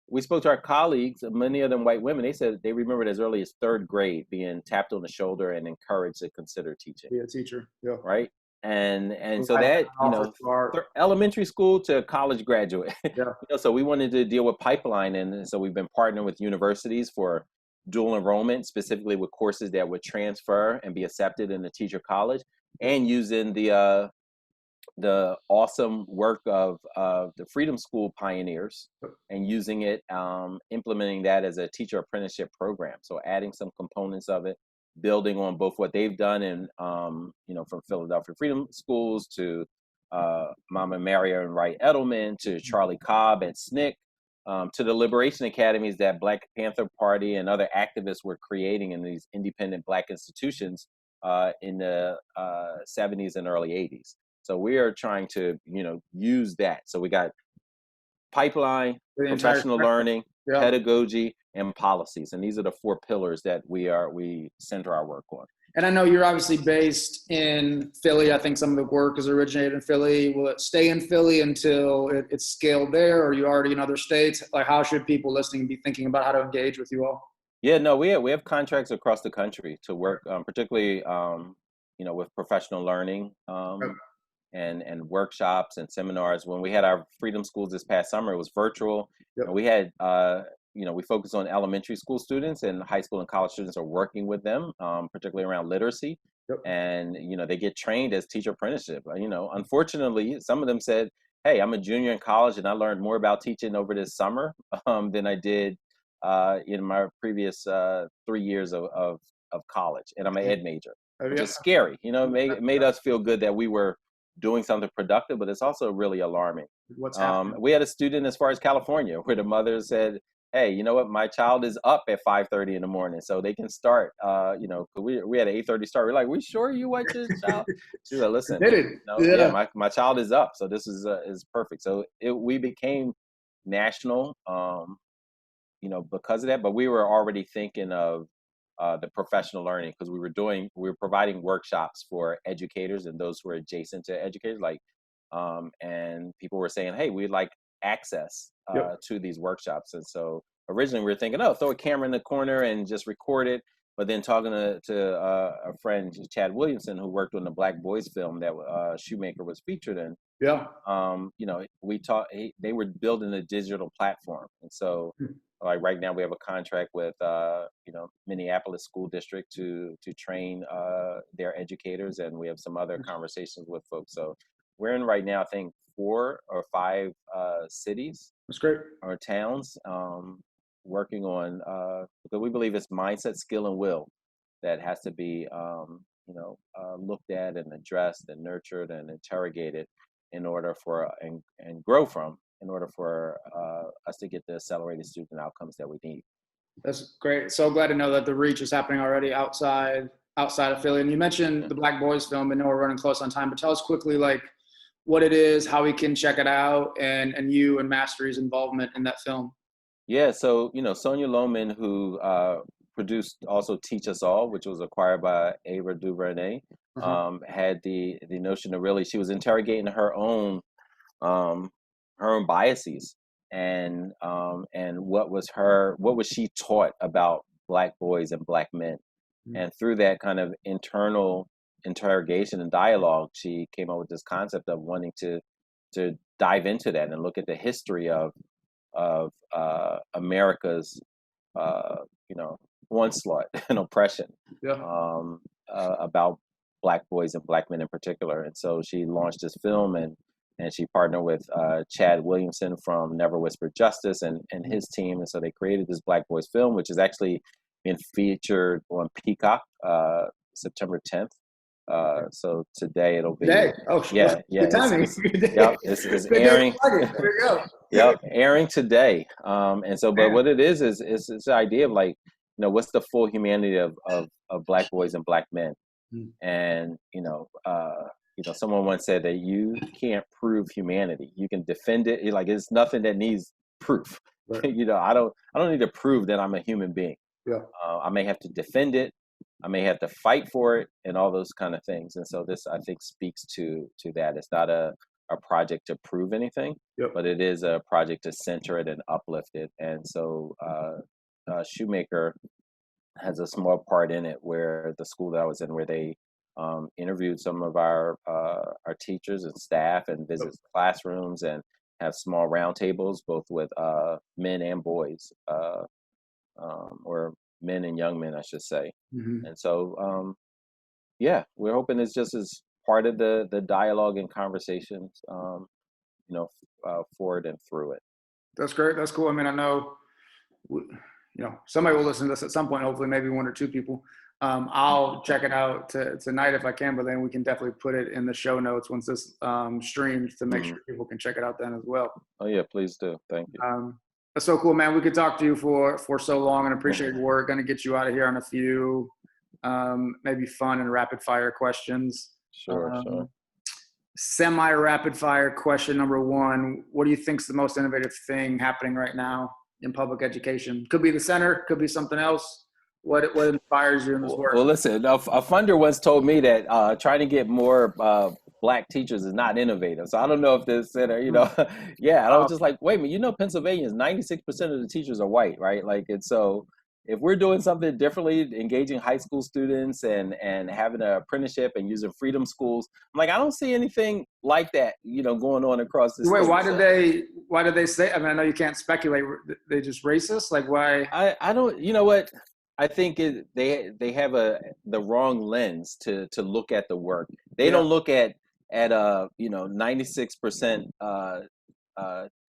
We spoke to our colleagues, many of them white women. They said they remembered as early as 3rd grade being tapped on the shoulder and encouraged to consider teaching. Be a teacher, yeah. Right, and so that elementary school to college graduate. Yeah. So we wanted to deal with pipeline, and so we've been partnering with universities for dual enrollment, specifically with courses that would transfer and be accepted in the teacher college, and using the awesome work of the Freedom School pioneers and using it, implementing that as a teacher apprenticeship program. So adding some components of it, building on both what they've done and, from Philadelphia Freedom Schools to Mama Maria and Wright Edelman to Charlie Cobb at SNCC, to the liberation academies that Black Panther Party and other activists were creating in these independent Black institutions in the 70s and early 80s. So we are trying to, use that. So we got pipeline, professional learning, pedagogy, and policies. And these are the 4 pillars that we center our work on. And I know you're obviously based in Philly. I think some of the work is originated in Philly. Will it stay in Philly until it's scaled there, or are you already in other states? Like, how should people listening be thinking about how to engage with you all? Yeah, no, we have contracts across the country to work, particularly, with professional learning. And workshops and seminars. When we had our Freedom Schools this past summer, it was virtual. Yep. And we had, we focus on elementary school students, and high school and college students are working with them, particularly around literacy. Yep. And, they get trained as teacher apprenticeship. Unfortunately, some of them said, hey, I'm a junior in college and I learned more about teaching over this summer than I did in my previous 3 years of college. And I'm an ed major, Oh, which yeah. is scary. You know, it made us feel good that we were doing something productive, but it's also really alarming. What's happening? We had a student as far as California where the mother said, hey, you know what? My child is up at 5:30 in the morning, so they can start. We had an 8:30 start. We're like, we sure you want your child? She said, listen, Did it? yeah, Yeah. my child is up, so this is perfect. So we became national, because of that. But we were already thinking of the professional learning because we were providing workshops for educators and those who are adjacent to educators, and people were saying, hey, we'd like access Yep. to these workshops. And so originally we were thinking, oh, throw a camera in the corner and just record it. But then talking to a friend, Chad Williamson, who worked on the Black Boys film that Shoemaker was featured in, Yeah. they were building a digital platform. And so like right now we have a contract with Minneapolis School District to train their educators, and we have some other conversations with folks. So we're in right now, I think 4 or 5 cities That's great. or towns, working on because we believe it's mindset, skill, and will that has to be looked at and addressed and nurtured and interrogated in order for and grow from in order for us to get the accelerated student outcomes that we need. That's great. So glad to know that the reach is happening already outside of Philly. And you mentioned the Black Boys film, and know we're running close on time, but tell us quickly, like, what it is, how we can check it out, and you and Mastery's involvement in that film. Yeah, so Sonia Lohman, who produced also Teach Us All, which was acquired by Ava DuVernay, had the notion of really, she was interrogating her own biases and what was she taught about Black boys and Black men, and through that kind of internal interrogation and dialogue, she came up with this concept of wanting to dive into that and look at the history of America's onslaught and oppression about Black boys and Black men in particular. And so she launched this film, and she partnered with Chad Williamson from Never Whispered Justice and his team. And so they created this Black Boys film, which is actually been featured on Peacock September 10th. So today it'll be today. Oh, yeah. Good timing. It's airing. There we go. Yep, airing today. And so, but what it is it's the idea of, like, what's the full humanity of Black boys and Black men. And someone once said that you can't prove humanity. You can defend it. Like, it's nothing that needs proof. Right. I don't need to prove that I'm a human being. Yeah. I may have to defend it. I may have to fight for it, and all those kind of things. And so this, I think, speaks to that. It's not a project to prove anything, but it is a project to center it and uplift it. And so Shoemaker has a small part in it, where the school that I was in, where they interviewed some of our teachers and staff and visit classrooms and have small roundtables, both with men and boys, or men and young men, I should say. And so, we're hoping it's just as part of the dialogue and conversations, forward and through it. That's great. That's cool. I mean, I know, somebody will listen to this at some point, hopefully maybe 1 or 2 people. I'll check it out tonight if I can, but then we can definitely put it in the show notes once this streams to make sure people can check it out then as well. Oh yeah, please do. Thank you. That's so cool, man. We could talk to you for so long, and appreciate your work. Going to get you out of here on a few maybe fun and rapid fire questions. Sure. Semi-rapid fire question number 1. What do you think is the most innovative thing happening right now in public education? Could be the center, could be something else. What inspires you in this work? Well, listen, a funder once told me that trying to get more Black teachers is not innovative. So I don't know if this center, and I was just like, wait a minute, Pennsylvania is 96% of the teachers are white, right? Like, and so if we're doing something differently, engaging high school students and having an apprenticeship and using freedom schools, I'm like, I don't see anything like that, going on across this. Wait, why did they say? I mean, I know you can't speculate. They just racist? Like, why? I don't. You know what? I think they have the wrong lens to look at the work. They don't look at at 96%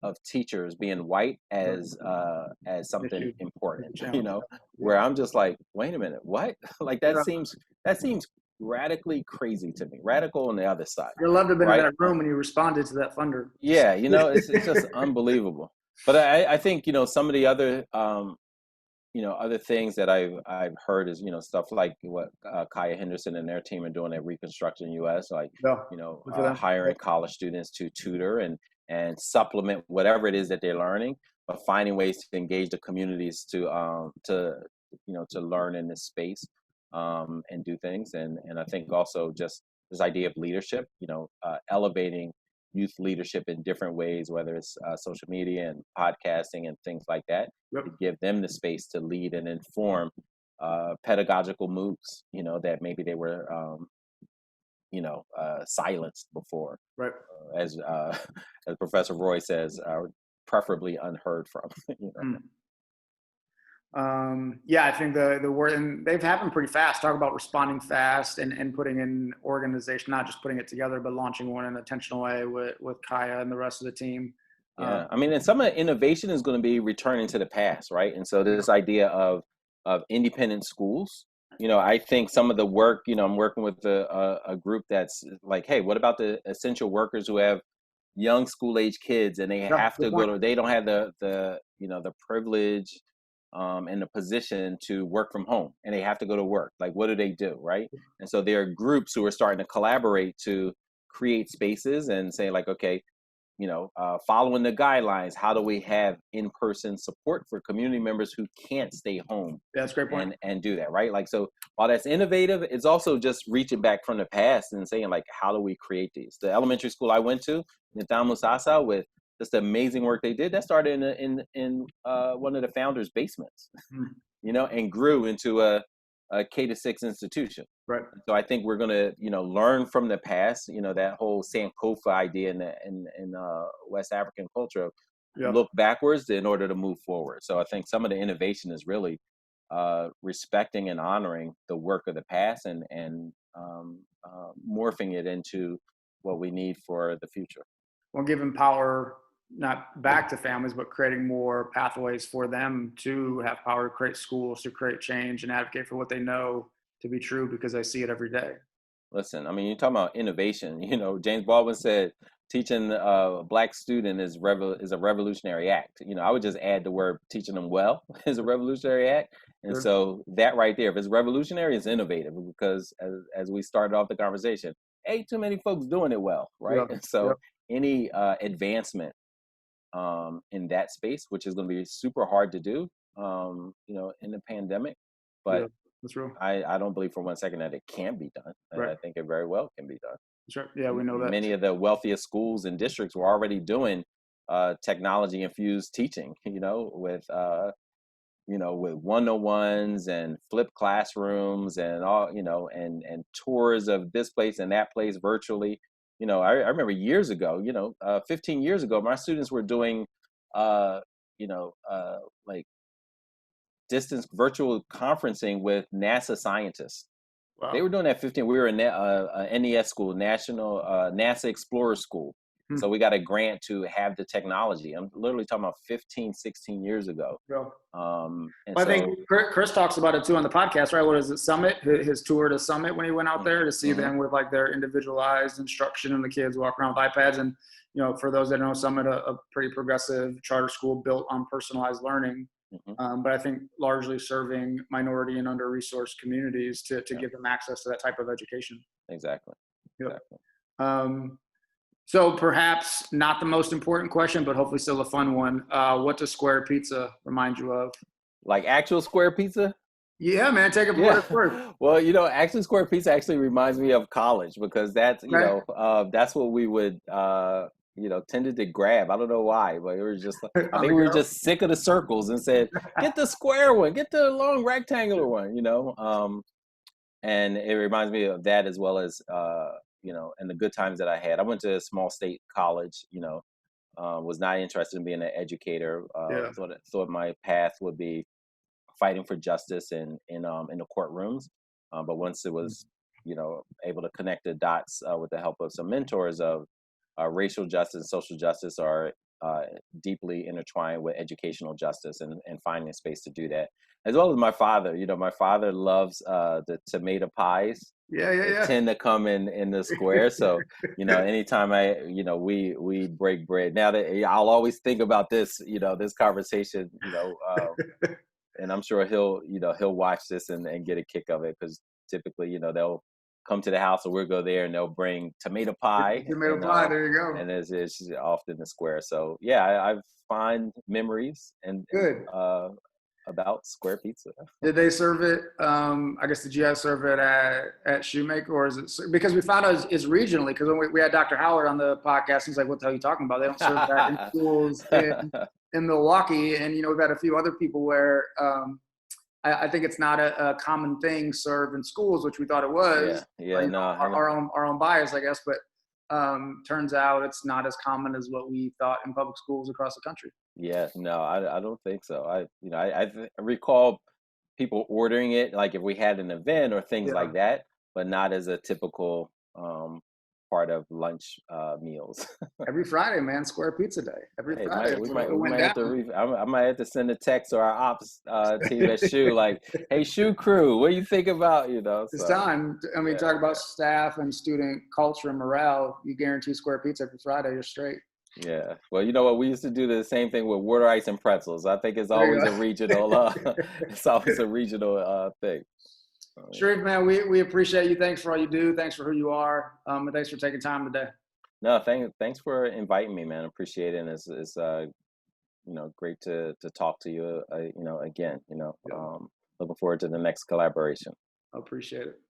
of teachers being white as something Issue, important, challenge. Yeah. where I'm just like, wait a minute, what? Like Yeah. that seems radically crazy to me. Radical on the other side, You'd love to have been in right? that room when you responded to that thunder. Yeah, it's just unbelievable. But I think some of the other other things that I've heard is stuff like what Kaya Henderson and their team are doing at Reconstructing US, like Yeah. Good for them. hiring college students to tutor and supplement whatever it is that they're learning, but finding ways to engage the communities to learn in this space and do things, and I think also just this idea of leadership, elevating youth leadership in different ways, whether it's social media and podcasting and things like that, Yep. to give them the space to lead and inform pedagogical moves, that maybe they were, silenced before, Right. as as Professor Roy says, preferably unheard from. Mm. Yeah, I think the word, and they've happened pretty fast. Talk about responding fast and putting in organization, not just putting it together, but launching one in an intentional way with Kaya and the rest of the team. Yeah, I mean, and some of the innovation is going to be returning to the past, right? And so this idea of independent schools, I think some of the work, I'm working with a group that's like, hey, what about the essential workers who have young school age kids and they Yeah, have good to point. they don't have the privilege and the position to work from home, and they have to go to work. Like, what do, right? And so there are groups who are starting to collaborate to create spaces and say like, okay, following the guidelines, how do we have in-person support for community members who can't stay home Yeah, that's a great point. and do that, right? Like, so while that's innovative, it's also just reaching back from the past and saying like, how do we create these? The elementary school I went to, Nidam Musasa, with just the amazing work they did, that started in one of the founders' basements, Mm. and grew into a K-6 institution. Right. So I think we're gonna, learn from the past. That whole Sankofa idea in West African culture, Yeah. look backwards in order to move forward. So I think some of the innovation is really respecting and honoring the work of the past and morphing it into what we need for the future. Well, giving power not back to families, but creating more pathways for them to have power, to create schools, to create change, and advocate for what they know to be true because they see it every day. Listen, I mean, you're talking about innovation. James Baldwin said teaching a black student is a revolutionary act. I would just add the word teaching them well is a revolutionary act. And Sure. so that right there, if it's revolutionary, it's innovative, because as we started off the conversation, ain't too many folks doing it well, Yeah. right? And Yeah. so any advancement in that space, which is going to be super hard to do, in the pandemic, Yeah. but That's real. I don't believe for one second that it can't be done. Right. I think it very well can be done. That's right. Yeah, we know that. Many of the wealthiest schools and districts were already doing technology infused teaching, with one-on-ones and flipped classrooms and all, and tours of this place and that place virtually. I remember years ago, 15 years ago, my students were doing, uh, like distance virtual conferencing with NASA scientists. They Wow. were doing that 15. We were in NES school, National NASA Explorer School. Hmm. So we got a grant to have the technology. I'm literally talking about 15, 16 years ago. Yeah. And Well, I so, think Chris talks about it too on the podcast, right? What is it, Summit? His tour to Summit when he went out there to see mhm, them with like their individualized instruction and the kids walking around with iPads. And, for those that know Summit, a pretty progressive charter school built on personalized learning. mhm, But I think largely serving minority and under-resourced communities to yeah, give them access to that type of education. exactly, Yep. exactly. Um, so perhaps not the most important question, but hopefully still a fun one. What does square pizza remind you of? Like actual square pizza? Yeah, man, take it for what Yeah. it's worth. Well, actually square pizza actually reminds me of college, because Okay. that's what we would, tended to grab. I don't know why, but it was just, I On think the we were go. just sick of the circles and said, get the square one, get the long rectangular one, and it reminds me of that, as well as, and the good times that I had. I went to a small state college, was not interested in being an educator. Yeah. Thought my path would be fighting for justice in the courtrooms. But once it was able to connect the dots with the help of some mentors of racial justice and social justice are deeply intertwined with educational justice, and finding space to do that. As well as my father. My father loves the tomato pies. Yeah, yeah, They yeah. tend to come in the square. So, anytime we break bread. Now that I'll always think about this conversation, and I'm sure he'll watch this and get a kick of it, because typically, they'll come to the house, or we'll go there, and they'll bring tomato pie, Tomato pie. There you go. and it's often the square. So yeah, I've find memories and Good. about square pizza. Did they serve it? I guess did you guys serve it at Shoemaker, or is it because we found out it's regionally? Because when we had Dr. Howard on the podcast, he's like, "What the hell are you talking about? They don't serve that in schools in Milwaukee." And we've had a few other people where I think it's not a common thing served in schools, which we thought it was. Yeah, no, our own bias, I guess, but turns out it's not as common as what we thought in public schools across the country. Yeah, no, I don't think so. I recall people ordering it, like if we had an event or things Yeah. like that, but not as a typical part of lunch meals. Every Friday, man, Square Pizza Day. Every Hey, Friday, we it went might have to down. I might have to send a text to our ops team at Shoe, like, hey, Shoe crew, what do you think about, It's so time. I mean, yeah, talk about staff and student culture and morale. You guarantee Square Pizza every Friday, you're straight. yeah. Well, you know what? We used to do the same thing with water ice and pretzels. I think it's There you always a go. regional it's always a regional thing. Yeah. Sharif, man, we appreciate you. Thanks for all you do. Thanks for who you are. And thanks for taking time today. No, thanks for inviting me, man. Appreciate it. And it's great to talk to you again. Yeah, Looking forward to the next collaboration. I appreciate it.